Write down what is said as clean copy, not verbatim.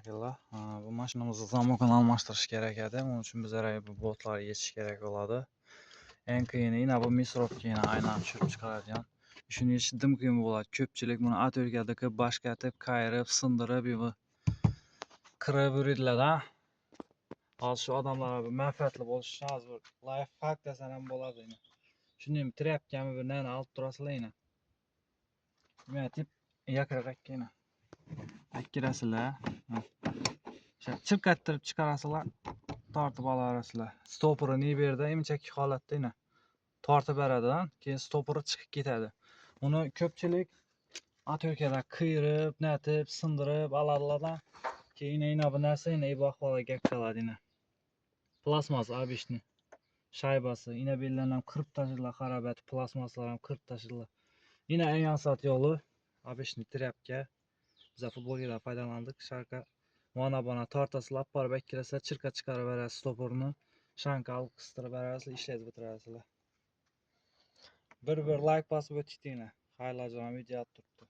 Akıllı. Bu maşinimizni zamokan almashtirish kerak edi. Onun uchun bizlarga bu boltlarni yechish kerak bo'ladi. Eng qiyini bu misrovkani aynan tushirib chiqaradigan. Shuni yechish dim qiyin bo'ladi. Ko'pchilik buni atölkadagi boshqatib, qayirib, sindirib, qirib yuradilar. Hozir shu odamlar manfaatli bo'lish uchun hozir life hack desam ham bo'ladi. Shuni trapkami bir nani olib turasizlar. Men tip yakirakkina. Akkirasizlar. Chirkattirib chiqarasizlar, tortib olasizlar. Stoperini berdi, imchaki holatda tortib beradi, keyin stoperi chiqib ketadi. Uni ko'pchilik atölkada qiyirib, natib, sindirib oladilar. Keyin bu narsa bu ahvolga keladi. Plasmas abishni shaybasi, bellarni ham qirib tashladilar, xarobati, plasmaslar ham qirib tashladilar. Eng asot yo'li abishni trapga biz futbolchilar foydalandik. Sharqa mana tortasizlar, borib ikkirasizlar, chirka chiqarib berasiz stoperni, shanka olib qistirib berasizlar, ishlaydi bitirasizlar. Bir like bosib o'tishinglar. Xayrli video turibdi.